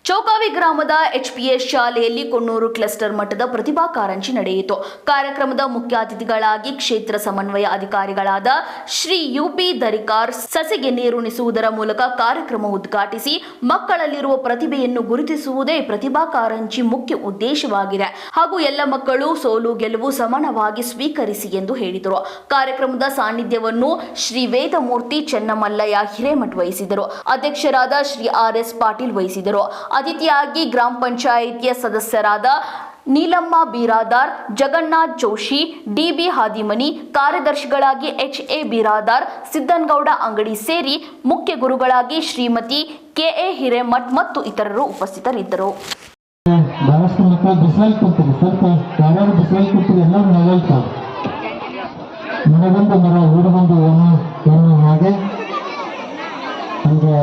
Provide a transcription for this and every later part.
ಚೌಕಾವಿ ಗ್ರಾಮದ ಎಚ್ಪಿಎಸ್ ಶಾಲೆಯಲ್ಲಿ ಕೊಣ್ಣೂರು ಕ್ಲಸ್ಟರ್ ಮಟ್ಟದ ಪ್ರತಿಭಾ ಕಾರಂಜಿ ನಡೆಯಿತು. ಕಾರ್ಯಕ್ರಮದ ಮುಖ್ಯ ಅತಿಥಿಗಳಾಗಿ ಕ್ಷೇತ್ರ ಸಮನ್ವಯ ಅಧಿಕಾರಿಗಳಾದ ಶ್ರೀ ಯುಪಿ ದರಿಕಾರ್ ಸಸಿಗೆ ನೀರುಣಿಸುವುದರ ಮೂಲಕ ಕಾರ್ಯಕ್ರಮ ಉದ್ಘಾಟಿಸಿ ಮಕ್ಕಳಲ್ಲಿರುವ ಪ್ರತಿಭೆಯನ್ನು ಗುರುತಿಸುವುದೇ ಪ್ರತಿಭಾ ಕಾರಂಜಿ ಮುಖ್ಯ ಉದ್ದೇಶವಾಗಿದೆ ಹಾಗೂ ಎಲ್ಲ ಮಕ್ಕಳು ಸೋಲು ಗೆಲುವು ಸಮಾನವಾಗಿ ಸ್ವೀಕರಿಸಿ ಎಂದು ಹೇಳಿದರು. ಕಾರ್ಯಕ್ರಮದ ಸಾನ್ನಿಧ್ಯವನ್ನು ಶ್ರೀ ವೇದಮೂರ್ತಿ ಚೆನ್ನಮಲ್ಲಯ್ಯ ಹಿರೇಮಠ್ ವಹಿಸಿದರು. ಅಧ್ಯಕ್ಷರಾದ ಶ್ರೀ ಆರ್.ಎಸ್. ಪಾಟೀಲ್ ವಹಿಸಿದರು. ಅತಿಥಿಯಾಗಿ ಗ್ರಾಮ ಪಂಚಾಯಿತಿಯ ಸದಸ್ಯರಾದ ನೀಲಮ್ಮ ಬಿರಾದಾರ್, ಜಗನ್ನಾಥ್ ಜೋಶಿ, ಡಿಬಿ ಹಾದಿಮನಿ, ಕಾರ್ಯದರ್ಶಿಗಳಾಗಿ ಎಚ್ಎ ಬಿರಾದಾರ್, ಸಿದ್ದನಗೌಡ ಅಂಗಡಿ ಸೇರಿ ಮುಖ್ಯ ಗುರುಗಳಾಗಿ ಶ್ರೀಮತಿ ಕೆಎ ಹಿರೇಮಠ್ ಮತ್ತು ಇತರರು ಉಪಸ್ಥಿತರಿದ್ದರು. ಬಹಳಷ್ಟು ಮಕ್ಕಳು ಬಿಸಿಲಲ್ಲಿ ಕೂತಿರಿ, ಸ್ವಲ್ಪ ಯಾರು ಬಿಸಿಲಲ್ಲಿ ಕೂತಿರಿ, ಎಲ್ಲರೂ ನಗಲ್ತಾವೆ. ಮನೆಗೊಂದು ಮರ ಊರಿಗೊಂದು ಏನು ಹಾಗೆ ಅಂದರೆ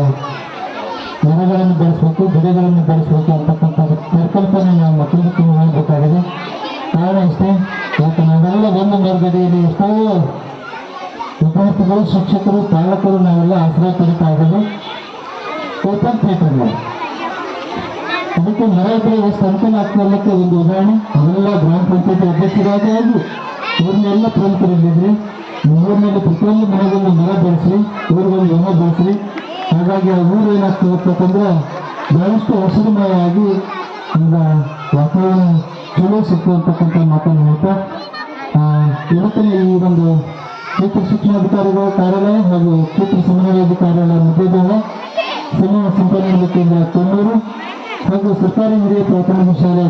ಮರಗಳನ್ನು ಬೆಳೆಸಬೇಕು, ಗಿಡಗಳನ್ನು ಬೆಳೆಸಬೇಕು ಅಂತಕ್ಕಂಥ ಪರಿಕಲ್ಪನೆ ನಾವು ಮಕ್ಕಳಿಗೆ ಮಾಡಬೇಕಾಗಿದೆ. ಕಾರಣ ಇಷ್ಟೇ, ಯಾಕೆ ನಾವೆಲ್ಲ ಒಂದು ಮಾರ್ಗದಲ್ಲಿ ಎಷ್ಟೋ ವಿದ್ಯಾರ್ಥಿಗಳು, ಶಿಕ್ಷಕರು, ಪಾಲಕರು ನಾವೆಲ್ಲ ಆಶ್ರಯ ಪಡಿತಾ ಇರೋದು ಓಪನ್ ಥಿಯೇಟರ್ನಲ್ಲಿ. ಅದಕ್ಕೆ ಮರ ಇದ್ರೆ ಎಷ್ಟು ಅನುಕೂಲ ಆಗ್ತದಕ್ಕೆ ಒಂದು ಉದಾಹರಣೆ, ಅವೆಲ್ಲ ಗ್ರಾಮ ಪಂಚಾಯತಿ ಅಧ್ಯಕ್ಷರಾಗಿ ಊರಿನೆಲ್ಲ ಪ್ರಮುಖರಿದ್ದಿದ್ರಿ. ಊರಿನಲ್ಲಿ ಪ್ರತಿಯೊಂದು ಮನೆಗೊಂದು ಮರ ಬೆಳೆಸ್ರಿ, ಊರಿಗೊಂದು ಏನೋ ಬೆಳೆಸ್ರಿ. ಹಾಗಾಗಿ ಆ ಊರು ಏನಾಗ್ತದಂದ್ರೆ ಬಹಳಷ್ಟು ಹಸಿರುಮಯವಾಗಿ ಈಗ ವಾತಾವರಣ ಚಲೋ ಸಿಕ್ಕು ಅಂತಕ್ಕಂಥ ಮಾತನ್ನು ಹೇಳ್ತಾ ಇವತ್ತಿನ ಈ ಒಂದು ಕ್ಷೇತ್ರ ಶಿಕ್ಷಣಾಧಿಕಾರಿಗಳ ಕಾರ್ಯಾಲಯ ಹಾಗೂ ಕ್ಷೇತ್ರ ಸಮನ್ವಯಾಧಿಕಾರಿಗಳ ಮಧ್ಯದಲ್ಲಿ ಸಮನ್ವಯ ಸಂಪನ್ಮೂಲ ಕೇಂದ್ರ ಕೊಣ್ಣೂರು ಹಾಗೂ ಸರ್ಕಾರಿ ಹಿರಿಯ ಪ್ರಾಥಮಿಕ ಶಾಲೆ